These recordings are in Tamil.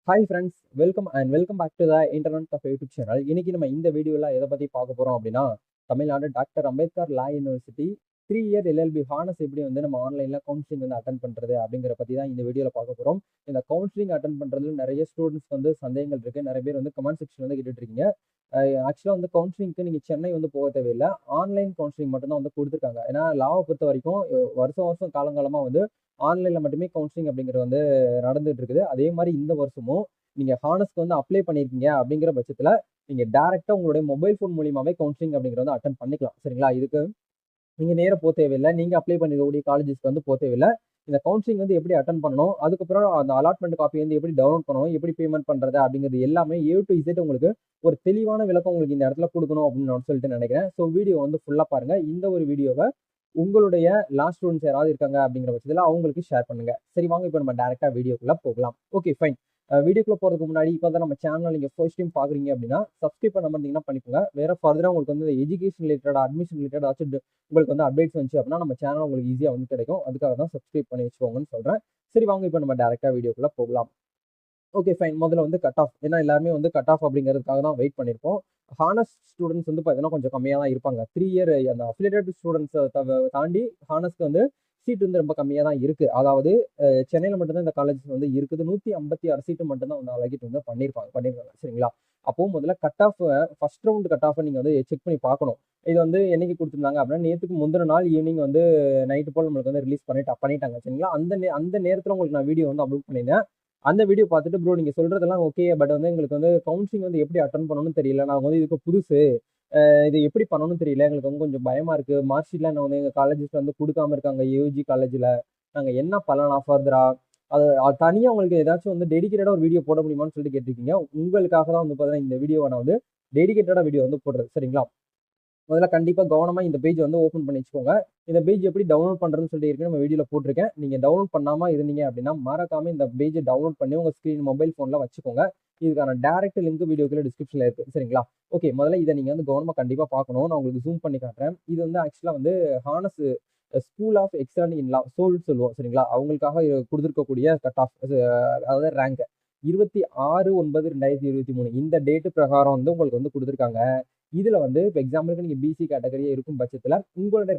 Hi friends, welcome back to the internet of YouTube channel. இன்னைக்கு நம்ம இந்த வீடியோவில் எதை பற்றி பார்க்க போகிறோம் அப்படின்னா, Tamil Nadu doctor Ambedkar law university 3 year LLB honours எப்படி வந்து நம்ம ஆன்லைனில் கவுன்சிலிங் வந்து அட்டன் பண்ணுறது அப்படிங்கிற பற்றி தான் இந்த வீடியோவில் பார்க்க போகிறோம். இந்த கவுன்சிலிங் அட்டன் பண்ணுறதுல நிறைய ஸ்டூடெண்ட்ஸ் வந்து சந்தேகங்கள் இருக்குது. நிறைய பேர் வந்து கமெண்ட் செக்ஷன் வந்து கேட்டுட்டு இருக்கீங்க. ஆக்சுவலாக வந்து கவுன்சிலிங்க்கு நீங்கள் சென்னை வந்து போக தேவையில்லை. ஆன்லைன் கவுன்சிலிங் மட்டும்தான் வந்து கொடுத்துருக்காங்க. ஏன்னா லாவை பொறுத்த வரைக்கும் வருஷம் வருஷம் காலங்காலமாக வந்து ஆன்லைனில் மட்டுமே கவுன்சிலிங் அப்படிங்கிறது வந்து நடந்துட்டு இருக்குது. அதே மாதிரி இந்த வருஷமும் நீங்க ஹானஸ்க்கு வந்து அப்ளை பண்ணிருக்கீங்க அப்படிங்கிற பட்சத்துல நீங்க டைரக்டா உங்களுடைய மொபைல் போன் மூலியமாவே கவுன்சிலிங் அப்படிங்கிறத வந்து அட்டன் பண்ணிக்கலாம். சரிங்களா? இதுக்கு நீங்க நேரா போக தேவையில்லை. நீங்க அப்ளை பண்ணிருக்கக்கூடிய காலேஜஸ்க்கு வந்து போக தேவையில்லை. இந்த கவுன்சிலிங் வந்து எப்படி அட்டன் பண்ணணும், அதுக்கப்புறம் அந்த அலாட்மெண்ட் காப்பி வந்து எப்படி டவுன்லோட் பண்ணணும், எப்படி பேமெண்ட் பண்றது அப்படிங்கிறது எல்லாமே A to Z உங்களுக்கு ஒரு தெளிவான விளக்கம் உங்களுக்கு இந்த இடத்துல கொடுக்கணும் அப்படின்னு நான் சொல்லிட்டு நினைக்கிறேன். ஸோ வீடியோ வந்து ஃபுல்லா பாருங்க. இந்த ஒரு வீடியோவை உங்களுடைய லாஸ்ட் ஸ்டூடெண்ட்ஸ் யாராவது இருக்காங்க அப்படிங்கிற பட்சத்தில் அவங்களுக்கு ஷேர் பண்ணுங்க. சரி, வாங்க இப்போ நம்ம டேரக்டா வீடியோக்குள்ள போகலாம். Okay, fine. வீடியோக்குள்ள போறதுக்கு முன்னாடி இப்போ தான் நம்ம சேனல் நீங்க ஃபர்ஸ்ட் டைம் பாக்குறீங்க அப்படின்னா சப்ஸ்கிரைப் பண்ண மாட்டீங்கன்னா பண்ணிக்கோங்க. வேற ஃபர்தரா உங்களுக்கு வந்து எஜுகேஷன் ரிலேட்டட், அட்மிஷன் ரிலேட்டட் ஆச்சு உங்களுக்கு வந்து அப்டேட்ஸ் வந்துச்சு அப்படின்னா நம்ம சேனல் உங்களுக்கு ஈஸியா வந்து கிடைக்கும். அதுக்காக தான் சப்ஸ்கிரைப் பண்ணி வச்சுக்கோங்கன்னு சொல்றேன். சரி, வாங்க இப்போ நம்ம டேரக்டா வீடியோக்குள்ள போகலாம். Okay, fine. முதல்ல வந்து கட் ஆஃப். ஏன்னா எல்லாருமே வந்து கட் ஆஃப் அப்படிங்கிறதுக்காக தான் வெயிட் பண்ணியிருப்போம். ஹானஸ் ஸ்டூடெண்ட்ஸ் வந்து பார்த்தீங்கன்னா கொஞ்சம் கம்மியாக தான் இருப்பாங்க. 3 இயர் அந்த அஃபிலியேட்டட் ஸ்டூடெண்ட்ஸை தாண்டி ஹானஸ்க்கு வந்து சீட் வந்து ரொம்ப கம்மியாக தான் இருக்கு. அதாவது சென்னையில் மட்டும்தான் இந்த காலேஜஸ் வந்து இருக்குது. 156 சீட்டு மட்டும்தான் வந்து அலோகேட் வந்து பண்ணியிருக்காங்க. சரிங்களா? அப்போ முதல்ல cut off, first round cut of நீங்க வந்து செக் பண்ணி பார்க்கணும். இது வந்து என்னைக்கு கொடுத்துருந்தாங்க அப்படின்னா நேற்றுக்கு முந்தின நாள் ஈவினிங் வந்து நைட்டு போல் நம்மளுக்கு வந்து ரிலீஸ் பண்ணிட்டாங்க. சரிங்களா? அந்த நேரத்தில் உங்களுக்கு நான் வீடியோ வந்து அப்லோட் பண்ணியிருந்தேன். அந்த வீடியோ பார்த்துட்டு ப்ரோ நீங்க சொல்றதெல்லாம் ஓகே, பட் வந்து எங்களுக்கு வந்து கவுன்சிலிங் வந்து எப்படி அட்டன் பண்ணணும்னு தெரியல. நான் வந்து இதுக்கு புதுசு. இது எப்படி பண்ணணும்னு தெரியல. எங்களுக்கு வந்து கொஞ்சம் பயமா இருக்கு. மார்க் ஷீட்லாம் என்ன வந்து எங்க காலேஜஸ்ல வந்து கொடுக்காம இருக்காங்க. யூஜி காலேஜ்ல நாங்க என்ன பண்ணலாம் ஃபர்தரா? அது அது தனியா உங்களுக்கு ஏதாச்சும் வந்து டெடிகேட்டடா ஒரு வீடியோ போட முடியுமான்னு சொல்லிட்டு கேட்டிருக்கீங்க. உங்களுக்காக தான் வந்து பார்த்தீங்கன்னா இந்த வீடியோவை நான் வந்து டெடிகேட்டடா வீடியோ வந்து போடுறது. சரிங்களா? முதல்ல கண்டிப்பா கவனமா இந்த பேஜ் வந்து ஓபன் பண்ணி வச்சுக்கோங்க. இந்த பேஜ் எப்படி டவுன்லோட் பண்றதுன்னு சொல்லி இருக்கு நம்ம வீடியோல போட்டிருக்கேன். நீங்க டவுன்லோட் பண்ணாம இருந்தீங்க அப்படின்னா மறக்காம இந்த பேஜை டவுன்லோட் பண்ணி உங்க ஸ்கிரீன் மொபைல் போன்ல வச்சுக்கோங்க. இதுக்கான டைரக்ட் லிங்க் வீடியோக்குள்ள டிஸ்கிரிப்ஷன்ல இருக்கு. சரிங்களா? ஓகே, முதல்ல இதை நீங்க வந்து கவனமா கண்டிப்பா பார்க்கணும். நான் உங்களுக்கு ஜூம் பண்ணி காட்டுறேன். இது வந்து ஆக்சுவலா வந்து honours school of excellent in law சோல் சொல்லுவோம். சரிங்களா? அவங்களுக்காக கொடுத்திருக்கக்கூடிய கட் ஆஃப், அதாவது ரேங்க் 26/9/2023 இந்த டேட் பிரகாரம் வந்து உங்களுக்கு வந்து கொடுத்திருக்காங்க. இதுல வந்து இப்போ எக்ஸாம்பிளுக்கு நீங்க பிசி கேட்டகரியா இருக்கும் பட்சத்துல உங்களோட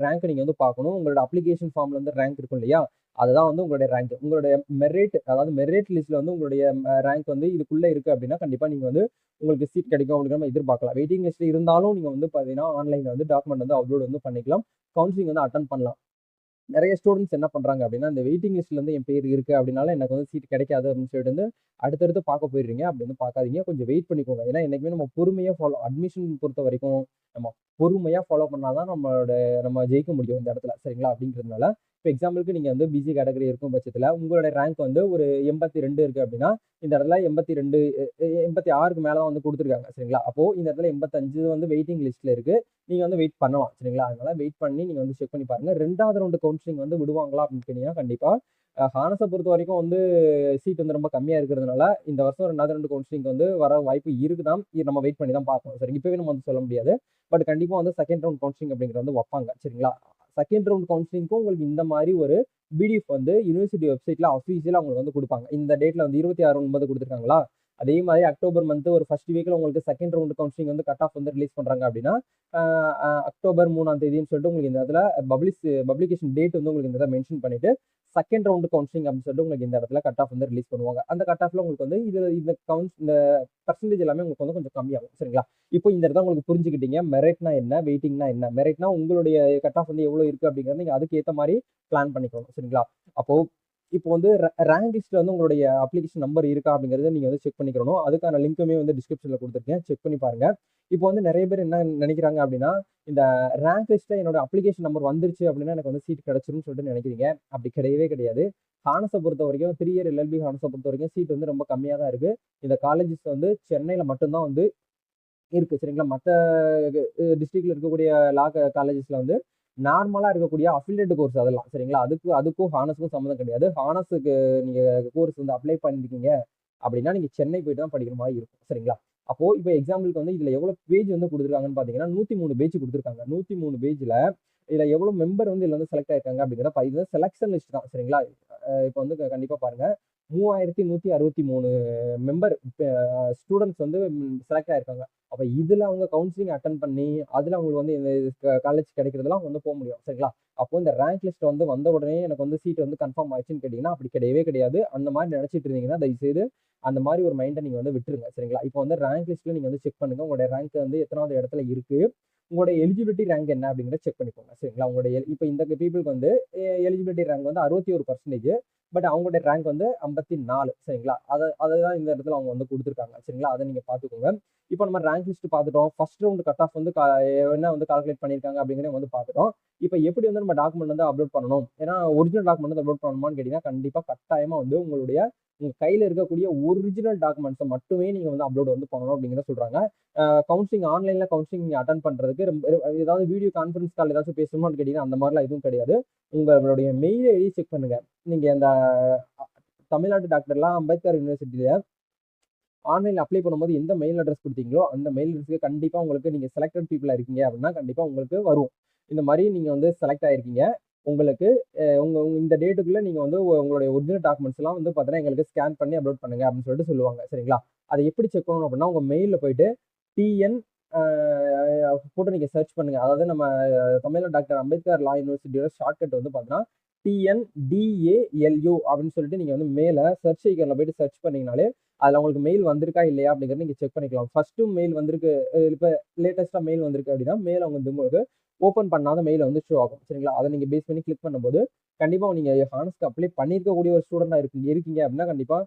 ரேங்க் நீங்க வந்து பார்க்கணும். உங்களோட அப்ளிகேஷன் ஃபார்ம்ல வந்து ரேங்க் இருக்கும் இல்லையா? அதுதான் வந்து உங்களுடைய ரேங்க். உங்களுடைய மெரிட், அதாவது மெரிட் லிஸ்ட்ல வந்து உங்களுடைய ரேங்க் வந்து இதுக்குள்ள இருக்கு அப்படின்னா கண்டிப்பா நீங்க வந்து உங்களுக்கு சீட் கிடைக்கும் அப்படின்னு நம்ம எதிர்பார்க்கலாம். வெயிட்டிங் லிஸ்ட் இருந்தாலும் நீங்க வந்து பாத்தீங்கன்னா ஆன்லைன்ல வந்து டாக்குமெண்ட் வந்து அப்லோட் வந்து பண்ணிக்கலாம். கவுன்சிலிங் வந்து அட்டன் பண்ணலாம். நிறைய ஸ்டூடெண்ட்ஸ் என்ன பண்றாங்க அப்படின்னா இந்த வெயிட்டிங் லிஸ்ட்ல இருந்து என் பேர் இருக்கு அப்படின்னால எனக்கு வந்து சீட் கிடைக்காது அப்படின்னு சொல்லிட்டு வந்து அடுத்தடுத்து பார்க்க போயிடுறீங்க. அப்படி வந்து பார்க்காதீங்க. கொஞ்சம் வெயிட் பண்ணிக்கோங்க. ஏன்னா என்னைக்குமே நம்ம பொறுமையா ஃபாலோ, அட்மிஷன் பொறுத்த வரைக்கும் நம்ம பொறுமையா ஃபாலோ பண்ணாதான் நம்ம ஜெயிக்க முடியும் இந்த இடத்துல. சரிங்களா? அப்படிங்கிறதுனால இப்போ எக்ஸாம்பிளுக்கு நீங்க வந்து பிசி கேட்டகரி இருக்கும் பட்சத்துல உங்களோட ரேங்க் வந்து ஒரு 82 இருக்கு அப்படின்னா இந்த இடத்துல 82 86க்கு மேல தான் வந்து கொடுத்துருக்காங்க. சரிங்களா? அப்போ இந்த இடத்துல 85 வந்து வெயிட்டிங் லிஸ்ட்ல இருக்கு. நீங்க வந்து வெயிட் பண்ணலாம். சரிங்களா? அதனால வெயிட் பண்ணி நீங்க வந்து செக் பண்ணி பாருங்க. 2வது ரவுண்ட் கவுன்சிலிங் வந்து விடுவாங்களா அப்படின்னு கேட்டீங்கன்னா கண்டிப்பா ஹானஸை பொறுத்த வரைக்கும் வந்து சீட் வந்து ரொம்ப கம்மியா இருக்கிறதுனால இந்த வருஷம் 2வது ரவுண்ட் கவுன்சிலிங் வந்து வர வாய்ப்பு இருக்குதான். இது நம்ம வெயிட் பண்ணி தான் பார்க்கணும். சரி, இப்பவே நம்ம வந்து சொல்ல முடியாது. பட் கண்டிப்பா வந்து செகண்ட் ரவுண்ட் கவுன்சிலிங் அப்படிங்கிறது வந்து வைப்பாங்க. சரிங்களா? செகண்ட் ரவுண்ட் கவுன்சிலிங்க்கும் உங்களுக்கு இந்த மாதிரி ஒரு பிடிஎஃப் வந்து யூனிவர்சிட்டி வெப்சைட்ல அஃபீஷியலா உங்களுக்கு வந்து கொடுப்பாங்க. இந்த டேட்ல வந்து 26/9 கொடுத்துருக்காங்களா? அதே மாதிரி அக்டோபர் மந்த் ஒரு ஃபர்ஸ்ட் வீக்ல உங்களுக்கு செகண்ட் ரவுண்ட் கவுன்சிலிங் வந்து கட் ஆஃப் வந்து ரிலீஸ் பண்றாங்க அப்படின்னா அக்டோபர் 3ஆம் தேதின்னு சொல்லிட்டு உங்களுக்கு இந்த இடத்துல பப்ளிகேஷன் டேட் வந்து உங்களுக்கு இந்த இடத்துல மென்ஷன் பண்ணிட்டு செகண்ட் ரவுண்ட் கவுன்சிலிங் அப்படின்னு சொல்லிட்டு உங்களுக்கு இந்த இடத்துல கட் ஆஃப் வந்து ரிலீஸ் பண்ணுவாங்க. அந்த கட் ஆஃப்ல உங்களுக்கு வந்து இந்த பர்சன்டேஜ் எல்லாமே உங்களுக்கு வந்து கொஞ்சம் கம்மியாகும். சரிங்களா? இப்போ இந்த இடத்துல உங்களுக்கு புரிஞ்சுக்கிட்டீங்க மெரிட்னா என்ன, வெயிட்டிங்னா என்ன. மெரிட்னா உங்களுடைய கட் ஆஃப் வந்து எவ்வளவு இருக்கு அப்படிங்கறது நீங்க அதுக்கு ஏத்த மாதிரி பிளான் பண்ணிக்கணும். சரிங்களா? அப்போ இப்போ வந்து ரேங்க் லிஸ்ட்ல வந்து உங்களுடைய அப்ளிகேஷன் நம்பர் இருக்கா அப்படிங்கறத நீங்க வந்து செக் பண்ணிக்கணும். அதுக்கான லிங்க்குமே வந்து டிஸ்கிரிப்ஷன்ல கொடுத்துருக்கேன். செக் பண்ணி பாருங்க. இப்போ வந்து நிறைய பேர் என்ன நினைக்கிறாங்க அப்படின்னா இந்த ரேங்க் லிஸ்ட்ல என்னோட அப்ளிகேஷன் நம்பர் வந்துருச்சு அப்படின்னா எனக்கு வந்து சீட் கிடைச்சிரும்னு சொல்லிட்டு நினைக்கிறீங்க. அப்படி கிடையவே கிடையாது. ஹானஸை பொறுத்த வரைக்கும் 3 இயர் எல்எல்பி ஹானஸை பொறுத்த வரைக்கும் சீட் வந்து ரொம்ப கம்மியா தான் இருக்கு. இந்த காலேஜஸ் வந்து சென்னையில மட்டும்தான் வந்து இருக்கு. சரிங்களா? மற்ற டிஸ்ட்ரிக்ட்ல இருக்கக்கூடிய லா காலேஜஸ்ல வந்து நார்மலா இருக்கக்கூடிய அஃபிலியேட் கோர்ஸ் அதெல்லாம். சரிங்களா? அதுக்கும் ஹானஸுக்கும் சம்மந்தம் கிடையாது. ஹானஸுக்கு நீங்க கோர்ஸ் வந்து அப்ளை பண்ணிருக்கீங்க அப்படின்னா நீங்க சென்னை போயிட்டு தான் படிக்கிற மாதிரி இருக்கும். சரிங்களா? அப்போ இப்போ எக்ஸாம்பிளுக்கு வந்து இதுல எவ்வளவு பேஜ் வந்து கொடுத்துருக்காங்கன்னு பாத்தீங்கன்னா 103 பேஜ் கொடுத்துருக்காங்க. 103 பேஜ்ல இதுல எவ்வளவு மெம்பர் வந்து இதுல வந்து செலக்ட் ஆயிருக்காங்க அப்படிங்கிற இது செலக்ஷன் லிஸ்ட் தான். சரிங்களா? இப்போ வந்து கண்டிப்பா பாருங்க. 3163 மெம்பர் ஸ்டூடெண்ட்ஸ் வந்து செலக்ட் ஆயிருக்காங்க. அப்ப இதுல அவங்க கவுன்சிலிங் அட்டெண்ட் பண்ணி அதுல அவங்களுக்கு வந்து இந்த காலேஜ் கிடைக்கிறதெல்லாம் வந்து போக முடியும். சரிங்களா? அப்போ இந்த ரேங்க் லிஸ்ட் வந்து வந்த உடனே எனக்கு வந்து சீட் வந்து கன்ஃபார்ம் ஆயிடுச்சுன்னு கேட்டீங்கன்னா அப்படி கிடையவே கிடையாது. அந்த மாதிரி நினைச்சிட்டு இருந்தீங்கன்னா தயவு செய்து அந்த மாதிரி ஒரு மைண்டை நீங்க வந்து விட்டுருங்க. சரிங்களா? இப்போ வந்து ரேங்க் லிஸ்ட்ல நீங்க வந்து செக் பண்ணுங்க. உங்களுடைய ரேங்க் வந்து எத்தனாவது இடத்துல இருக்கு, உங்களுடைய எலிஜிபிலிட்டி ரேங்க் என்ன அப்படிங்கிறத செக் பண்ணிக்கோங்க. சரிங்களா? உங்களுடைய இப்போ இந்த பீப்புளுக்கு வந்து எலிஜிபிலிட்டி ரேங்க் வந்து 61%. பட் அவங்களுடைய ரேங்க் வந்து 54. சரிங்களா? அதுதான் இந்த இடத்துல அவங்க வந்து கொடுத்துருக்காங்க. சரிங்களா? அதை நீங்க பாத்துக்கோங்க. இப்போ நம்ம ரேங்க் லிஸ்ட் பார்த்துட்டோம். ஃபர்ஸ்ட் ரவுண்ட் கட் ஆஃப் வந்து என்ன வந்து கால்குலேட் பண்ணியிருக்காங்க அப்படிங்கிறத வந்து பார்த்துட்டோம். இப்போ எப்படி வந்து நம்ம டாக்குமெண்ட் வந்து அப்லோட் பண்ணணும், ஏன்னா ஒரிஜினல் டாக்குமெண்ட் வந்து அப்லோட் பண்ணணுமான்னு கேட்டீங்கன்னா கண்டிப்பா கட்டாயமா வந்து உங்க கையில இருக்கக்கூடிய ஒரிஜினல் டாக்குமெண்ட்ஸை மட்டுமே நீங்க வந்து அப்லோட் வந்து பண்ணணும் அப்படிங்கிறத சொல்றாங்க. கவுன்சிலிங் ஆன்லைன்ல கவுன்சிலிங் நீங்க அட்டன் பண்றதுக்கு ஏதாவது வீடியோ கான்ஃபரன்ஸ் கால் ஏதாச்சும் பேசணும்னு கேட்டீங்கன்னா அந்த மாதிரிலாம் எதுவும் கிடையாது. உங்களுடைய மெயில் ஐடி செக் பண்ணுங்க. நீங்க அந்த தமிழ்நாடு டாக்டர்லாம் அம்பேத்கர் யூனிவர்சிட்டியில ஆன்லைன்ல அப்ளை பண்ணும்போது எந்த மெயில் அட்ரஸ் கொடுத்தீங்களோ அந்த மெயில் அட்ரஸ்க்கு கண்டிப்பா உங்களுக்கு நீங்க செலக்டட் பீப்புளா இருக்கீங்க அப்படின்னா கண்டிப்பா உங்களுக்கு வரும். இந்த மாதிரி நீங்க வந்து செலக்ட் ஆயிருக்கீங்க. உங்களுக்கு உங்க இந்த டேட்டுக்குள்ள நீங்க வந்து உங்களுடைய ஒரிஜினல் டாக்குமெண்ட்ஸ் எல்லாம் வந்து பார்த்தீங்கன்னா எங்களுக்கு ஸ்கேன் பண்ணி அப்லோட் பண்ணுங்க அப்படின்னு சொல்லிட்டு சொல்லுவாங்க. சரிங்களா? அதை எப்படி செக் பண்ணணும் அப்படின்னா உங்க மெயில்ல போயிட்டு டிஎன் போட்டு நீங்க சர்ச் பண்ணுங்க. அதாவது நம்ம தமிழ்நாடு டாக்டர் அம்பேத்கர் லா யூனிவர்சிட்டியோட ஷார்ட்கட் வந்து பார்த்தீங்கன்னா டிஎன்டிஏஎல்யூ அப்படின்னு சொல்லிட்டு நீங்க வந்து மேல சர்ச் ஐக்கன்ல போயிட்டு சர்ச் பண்ணீங்கனாலே அதுல உங்களுக்கு மெயில் வந்திருக்கா இல்லையா அப்படிங்கறத நீங்க செக் பண்ணிக்கலாம். ஃபர்ஸ்ட் மெயில் வந்திருக்கு, இப்ப லேட்டஸ்டா மெயில் வந்திருக்கு அப்படின்னா மேல வந்து உங்களுக்கு ஓப்பன் பண்ணாத மெயில் வந்து ஷோ ஆகும். சரிங்களா? அதை நீங்க பேஸ் பண்ணி கிளிக் பண்ணும்போது கண்டிப்பா நீங்க ஹானஸ்க்கு அப்ளை பண்ணிருக்கக்கூடிய ஒரு ஸ்டூடெண்டா இருக்கீங்க அப்படின்னா கண்டிப்பா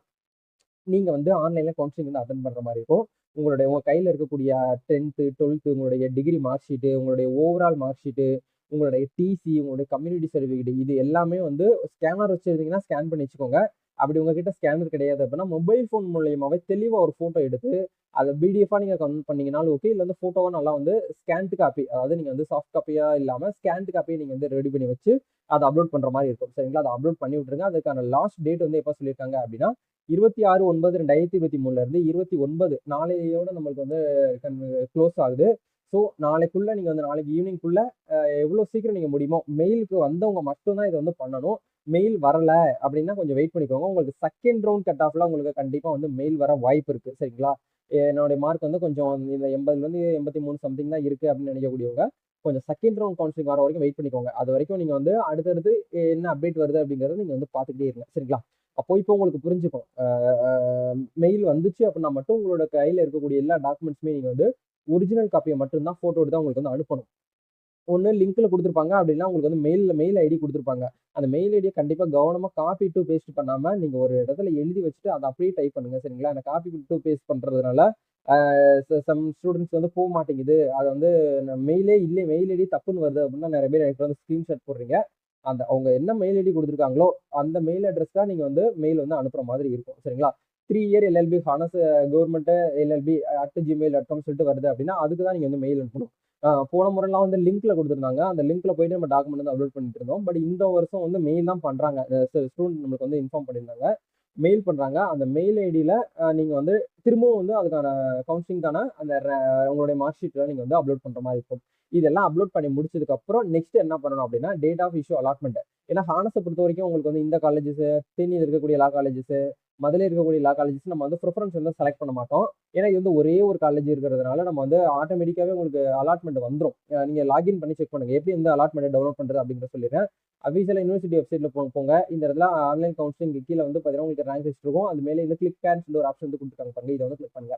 நீங்க வந்து ஆன்லைன்ல கவுன்சிலிங் வந்து அட்டன் பண்ற மாதிரி இருக்கும். உங்க கையில இருக்கக்கூடிய 10th 12th உங்களுடைய டிகிரி மார்க் ஷீட்டு, உங்களுடைய ஓவரால் மார்க் ஷீட்டு, உங்களுடைய டிசி, உங்களுடைய கம்யூனிட்டி சர்டிஃபிகேட் இது எல்லாமே வந்து ஸ்கேனர் வச்சிருந்தீங்கன்னா ஸ்கேன் பண்ணி வச்சுக்கோங்க. அப்படி உங்ககிட்ட ஸ்கேனர் கிடையாது அப்படின்னா மொபைல் ஃபோன் மூலியமாவே தெளிவா ஒரு போட்டோ எடுத்து அதை பிடிஎஃபா நீங்க கன்வெர்ட் பண்ணீங்கனாலும் ஓகே, இல்ல வந்து போட்டோவா நல்லா வந்து ஸ்கேன்டு காப்பி, அதாவது நீங்க வந்து சாஃப்ட் காப்பியா இல்லாம ஸ்கேன்டு காப்பியை நீங்க வந்து ரெடி பண்ணி வச்சு அதை அப்லோட் பண்ற மாதிரி இருக்கும். சரிங்களா? அதை அப்லோட் பண்ணி விட்டுருங்க. அதுக்கான லாஸ்ட் டேட் வந்து எப்ப சொல்லியிருக்காங்க அப்படின்னா 26/9/2023 இருந்து 29 நாளையோட நம்மளுக்கு வந்து க்ளோஸ் ஆகுது. ஸோ நாளைக்குள்ள நீங்க வந்து நாளைக்கு ஈவினிங்குள்ள எவ்வளவு சீக்கிரம் நீங்க முடியுமோ மெயிலுக்கு வந்தவங்க மட்டும்தான் இதை வந்து பண்ணணும். மெயில் வரல அப்படின்னா கொஞ்சம் வெயிட் பண்ணிக்கோங்க. உங்களுக்கு செகண்ட் ரவுண்ட் கட் ஆஃப்ல உங்களுக்கு கண்டிப்பா வந்து மெயில் வர வாய்ப்பு இருக்கு. சரிங்களா? என்னுடைய மார்க் வந்து கொஞ்சம் இந்த 80ல இருந்து 83 சம்திங் தான் இருக்கு அப்படின்னு நினைக்கக்கூடியவங்க கொஞ்சம் செகண்ட் ரவுண்ட் கவுன்சிலிங் வர வரைக்கும் வெயிட் பண்ணிக்கோங்க. அது வரைக்கும் நீங்க வந்து அடுத்தடுத்து என்ன அப்டேட் வருது அப்படிங்கறத நீங்க வந்து பாத்துக்கிட்டே இருங்க. சரிங்களா? அப்போ இப்போ உங்களுக்கு புரிஞ்சுக்கும். மெயில் வந்துச்சு அப்படின்னா மட்டும் உங்களோட கையில இருக்கக்கூடிய எல்லா டாக்குமெண்ட்ஸுமே நீங்க வந்து ஒரிஜினல் காப்பியை மட்டும்தான் போட்டோ எடுத்து உங்களுக்கு வந்து அனுப்பணும். ஒன்று லிங்க்ல கொடுத்துருப்பாங்க, அப்படின்னா உங்களுக்கு வந்து மெயில் ஐடி கொடுத்துருப்பாங்க. அந்த மெயில் ஐடியை கண்டிப்பா கவனமா காப்பி டு பேஸ்ட் பண்ணாம நீங்க ஒரு இடத்துல எழுதி வச்சுட்டு அதை அப்படியே டைப் பண்ணுங்க. சரிங்களா? அந்த காப்பி டு பேஸ்ட் பண்றதுனால சம் ஸ்டூடெண்ட்ஸ் வந்து போக மாட்டேங்குது, அது வந்து மெயிலே இல்லை, மெயில் ஐடி தப்புன்னு வருது அப்படின்னா நிறைய பேர் எனக்கு வந்து ஸ்கிரீன்ஷாட் போடுறீங்க. அந்த அவங்க என்ன மெயில் ஐடி கொடுத்துருக்காங்களோ அந்த மெயில் அட்ரஸ் தான் நீங்க வந்து மெயில் வந்து அனுப்புற மாதிரி இருக்கும். சரிங்களா? 3 year LLB honours government LLB @gmail.com சொல்லிட்டு வருது அப்படின்னா அதுக்கு தான் நீங்க வந்து மெயில் அனுப்பணும். போன முறைலாம் வந்து லிங்க்ல கொடுத்துருந்தாங்க. அந்த லிங்க்ல போயிட்டு நம்ம டாக்குமெண்ட் வந்து அப்லோட் பண்ணிட்டு இருந்தோம். பட் இந்த வருஷம் வந்து மெயில் தான் பண்றாங்க. ஸ்டூடெண்ட் நம்மளுக்கு வந்து இன்ஃபார்ம் பண்ணியிருந்தாங்க, மெயில் பண்றாங்க. அந்த மெயில் ஐடியில நீங்க வந்து திரும்பவும் வந்து அதுக்கான கவுன்சிலிங்கான அந்த உங்களுடைய மார்க் ஷீட்ல நீங்க வந்து அப்லோட் பண்ற மாதிரி இருக்கும். இதெல்லாம் அப்லோட் பண்ணி முடிச்சதுக்கு அப்புறம் நெக்ஸ்ட் என்ன பண்ணணும் அப்படின்னா டேட் ஆஃப் இஷ்யூ அலாட்மெண்ட். ஏன்னா ஹானஸை பொறுத்த வரைக்கும் உங்களுக்கு வந்து இந்த காலேஜஸ், தேனியில் இருக்கக்கூடிய லா காலேஜஸ், மதுரை இருக்கக்கூடிய லா காலேஜஸ் நம்ம வந்து ப்ரிஃபரன்ஸ் வந்து செலக்ட் பண்ண மாட்டோம். ஏன்னா இது வந்து ஒரே ஒரு காலேஜ் இருக்கிறதுனால நம்ம வந்து ஆட்டோமேட்டிக்காவே உங்களுக்கு அலாட்மெண்ட் வந்துடும். நீங்க லாகின் பண்ணி செக் பண்ணுங்க. எப்படி வந்து அலாட்மெண்ட் டவுன்லோட் பண்றது அப்படிங்கிற சொல்லிடுறேன். அபிஷியலா யூனிவர்சிட்டி வெப்சைட்ல போங்க. இந்த இடத்துல ஆன்லைன் கவுன்சிலிங் கீழே வந்து பார்த்தீங்கன்னா உங்களுக்கு ரேங்க் லிஸ்ட் இருக்கும். அது மேலே இந்த கிளிக் பேன் ஒரு ஆப்ஷன் வந்து கொடுத்துருக்காங்க பாருங்க. இதை வந்து கிளிக் பண்ணுங்க.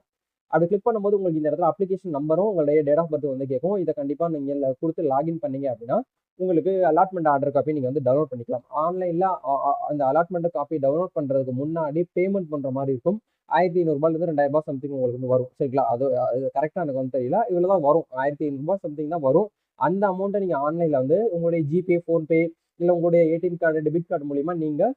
அப்படி கிளிக் பண்ணும்போது உங்களுக்கு இந்த இடத்துல அப்ளிகேஷன் நம்பரும் உங்களுடைய டேட் ஆஃப் பர்த் வந்து கேட்கும். இதை கண்டிப்பா நீங்க கொடுத்து லாகின் பண்ணீங்க அப்படின்னா உங்களுக்கு அலாட்மெண்ட் ஆர்டர் காப்பி நீங்க வந்து டவுன்லோட் பண்ணிக்கலாம். ஆன்லைன்ல அந்த அலாட்மெண்ட் காப்பி டவுன்லோட் பண்றதுக்கு முன்னாடி பேமெண்ட் பண்ற மாதிரி இருக்கும். 1500 இருந்து 2000 சம்திங் உங்களுக்கு வந்து வரும். சரிங்களா? அது கரெக்டா எனக்கு வந்து தெரியல, இவ்வளவுதான் வரும். 1500 சம்திங் தான் வரும். அந்த அமௌண்ட்டை நீங்க ஆன்லைன்ல வந்து உங்களுடைய ஜிபே, போன்பே இல்ல உங்களுடைய ஏடிஎம் கார்டு, டெபிட் கார்டு மூலியமா நீங்க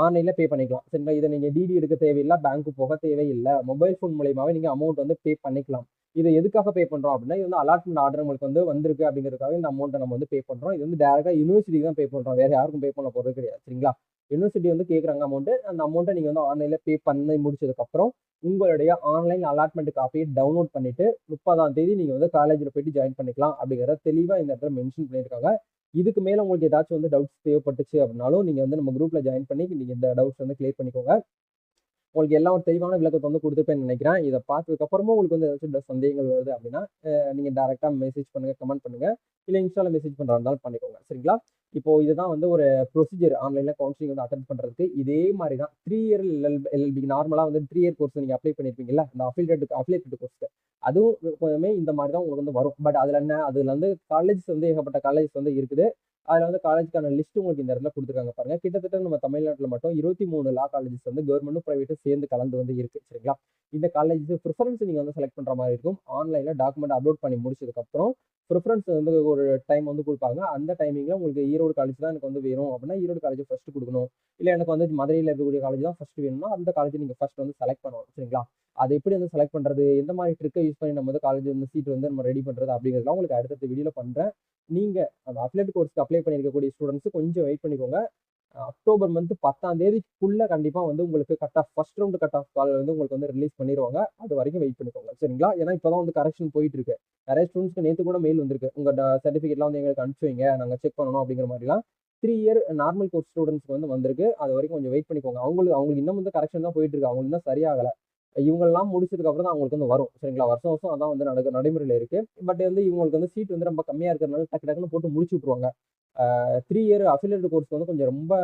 ஆன்லைன்ல பே பண்ணிக்கலாம். சரிங்களா? இதை நீங்க டிடி எடுக்க தேவையில்லை, பேங்க்கு போக தேவையில்லை. மொபைல் ஃபோன் மூலியமாவே நீங்க அமௌண்ட் வந்து பே பண்ணிக்கலாம். இது எதுக்காக பே பண்றோம் அப்படின்னா இது வந்து அலாட்மெண்ட் ஆர்டர் உங்களுக்கு வந்து வந்திருக்கு அப்படிங்கிறதுக்காக இந்த அமௌண்ட்டை நம்ம வந்து பே பண்றோம். இது வந்து டேரக்டா யூனிவர்சிட்டிக்கு தான் பே பண்றோம், வேற யாருக்கும் பே பண்ண போறது கிடையாது. சரிங்களா? யூனிவர்சிட்டி வந்து கேட்குறாங்க அமௌண்ட், அந்த அமௌண்ட்டை நீங்க வந்து ஆன்லைன்ல பே பண்ணி முடிச்சதுக்கு அப்புறம் உங்களுடைய ஆன்லைன் அலாட்மெண்ட் காப்பியை டவுன்லோட் பண்ணிட்டு 30ஆம் தேதி நீங்க வந்து காலேஜில் போயிட்டு ஜாயின் பண்ணிக்கலாம் அப்படிங்கிறத தெளிவா இந்த இடத்துல மென்ஷன் பண்ணியிருக்காங்க. இதுக்கு மேல உங்களுக்கு ஏதாச்சும் வந்து டவுட்ஸ் தேவைப்பட்டுச்சு அப்படின்னாலும் நீங்க வந்து நம்ம குரூப்ல ஜாயின் பண்ணி நீங்க இந்த டவுட்ஸ் வந்து கிளியர் பண்ணிக்கோங்க. உங்களுக்கு எல்லாம் ஒரு தெளிவான விளக்கத்தை வந்து கொடுத்துருப்பேன்னு நினைக்கிறேன். இதை பார்த்ததுக்கப்புறமும் உங்களுக்கு வந்து ஏதாச்சும் சந்தேகங்கள் வருது அப்படின்னா நீங்கள் டேரெக்டாக மெசேஜ் பண்ணுங்கள், கமெண்ட் பண்ணுங்கள், இல்லை இன்ஸ்டாவில் மெசேஜ் பண்ணுறா இருந்தாலும் பண்ணிக்கோங்க. சரிங்களா? இப்போ இதுதான் வந்து ஒரு ப்ரொசீஜர் ஆன்லைனில் கவுன்சிலிங் வந்து அட்டென்ட் பண்ணுறதுக்கு. இதே மாதிரி தான் 3 இயர் எல்எல்பி நார்மலாக வந்து 3 இயர் கோர்ஸ் நீங்கள் அப்ளை பண்ணியிருப்பீங்களா இந்த அஃபிலியேட்டட் கோர்ஸ்க்கு, அதுவும் எப்போதுமே இந்த மாதிரி தான் உங்களுக்கு வந்து வரும். பட் அதில் என்ன, அதில் வந்து காலேஜஸ் வந்து ஏகப்பட்ட காலேஜஸ் வந்து இருக்குது. அதில் வந்து காலேஜ்க்கான லிஸ்ட் உங்களுக்கு இந்த இடத்துல கொடுத்துருக்காங்க பாருங்க. கிட்டத்தட்ட நம்ம தமிழ்நாட்டில் மட்டும் 23 லா காலேஜஸ் வந்து கவர்மெண்ட்டும் ப்ரைவேட்டும் சேர்ந்து கலந்து வந்து இருக்கு. சரிங்களா? இந்த காலேஜ் ப்ரிஃபரன்ஸ் நீங்கள் வந்து செலக்ட் பண்ணுற மாதிரி இருக்கும். ஆன்லைனில் டாக்குமெண்ட் அப்லோட் பண்ணி முடிச்சதுக்கப்புறம் ப்ரிஃபரன்ஸ் வந்து ஒரு டைம் வந்து கொடுப்பாங்க. அந்த டைமிங்கில் உங்களுக்கு ஈரோடு காலேஜ் தான் எனக்கு வந்து வேணும் அப்படின்னா ஈரோடு காலேஜ் ஃபர்ஸ்ட் கொடுக்கணும். இல்லை எனக்கு வந்து மதுரையில் இருக்கக்கூடிய காலேஜ் தான் ஃபர்ஸ்ட் வேணும்னா அந்த காலேஜ் நீங்கள் ஃபர்ஸ்ட் வந்து செலக்ட் பண்ணணும். சரிங்களா? அது எப்படி வந்து செலக்ட் பண்ணுறது, எந்த மாதிரி ட்ரிக்கை யூஸ் பண்ணி நம்ம வந்து காலேஜ் வந்து சீட் வந்து நம்ம ரெடி பண்ணுறது அப்படிங்கிறதுலாம் உங்களுக்கு அடுத்த வீடியோவில் பண்ணுறேன். நீங்கள் அந்த அஃபிலியேட் கோர்ஸ்க்கு அப்ளை பண்ணியிருக்கக்கூடிய ஸ்டூடெண்ட்ஸ் கொஞ்சம் வெயிட் பண்ணிக்கோங்க. அக்டோபர் மந்த் 10ஆம் தேதிக்குள்ள கண்டிப்பா வந்து உங்களுக்கு cut off first round cut off call வந்து உங்களுக்கு வந்து ரிலீஸ் பண்ணிடுவாங்க. அது வரைக்கும் வெயிட் பண்ணிக்கோங்க. சரிங்களா? ஏன்னா இப்பதான் வந்து கரெக்ஷன் போயிட்டு இருக்கு. நிறைய ஸ்டூடெண்ட்ஸ்க்கு நேற்று கூட மெயில் வந்திருக்கு, உங்க சர்டிஃபிகேட்லாம் வந்து எங்களுக்கு அனுப்பிச்சு வைங்க, நாங்கள் செக் பண்ணணும் அப்படிங்கிற மாதிரிலாம் 3 இயர் நார்மல் கோர்ஸ் ஸ்டூடெண்ட்ஸ்க்கு வந்து வந்திருக்கு. அது வரைக்கும் கொஞ்சம் வெயிட் பண்ணிக்கோங்க. அவங்களுக்கு இன்னும் வந்து கரெக்ஷன் தான் போயிட்டு இருக்கு, அவங்களுக்கு இன்னும் சரியாகல. இவங்கெல்லாம் முடிச்சதுக்கு அப்புறம் தான் அவங்களுக்கு வந்து வரும். சரிங்களா? வருஷம் வருஷம் அதான் வந்து நடைமுறையில் இருக்கு. பட் வந்து இவங்களுக்கு வந்து சீட் வந்து ரொம்ப கம்மியா இருக்கிறதுனால டக்கு டக்குன்னு போட்டு முடிச்சு விட்டுருவாங்க. 3 இயர் அஃபிலியேட் கோர்ஸ் வந்து கொஞ்சம் ரொம்ப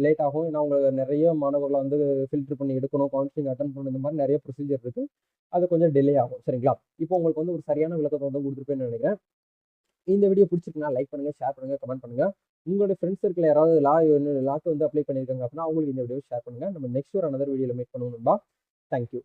லேட் ஆகும். ஏன்னா அவங்க நிறைய மாணவர்களை வந்து ஃபில்டர் பண்ணி எடுக்கணும், கவுன்சிலிங் அட்டன் பண்ணணும், இந்த மாதிரி நிறைய ப்ரொசீஜர் இருக்கு. அது கொஞ்சம் டிலே ஆகும். சரிங்களா? இப்போ உங்களுக்கு வந்து ஒரு சரியான விளக்கத்தை வந்து கொடுத்துருப்பேன்னு நினைக்கிறேன். இந்த வீடியோ பிடிச்சிருக்குன்னா லைக் பண்ணுங்க, ஷேர் பண்ணுங்க, கமெண்ட் பண்ணுங்க. உங்களோட ஃப்ரெண்ட்ஸ் சர்க்கிள் யாராவது லாக்கு வந்து அப்ளை பண்ணியிருக்காங்க அப்படின்னா அவங்களுக்கு இந்த வீடியோ ஷேர் பண்ணுங்க. நம்ம நெக்ஸ்ட் ஒரு அனதர் வீடியோவில் மீட் பண்ணுவோம். தேங்க்யூ.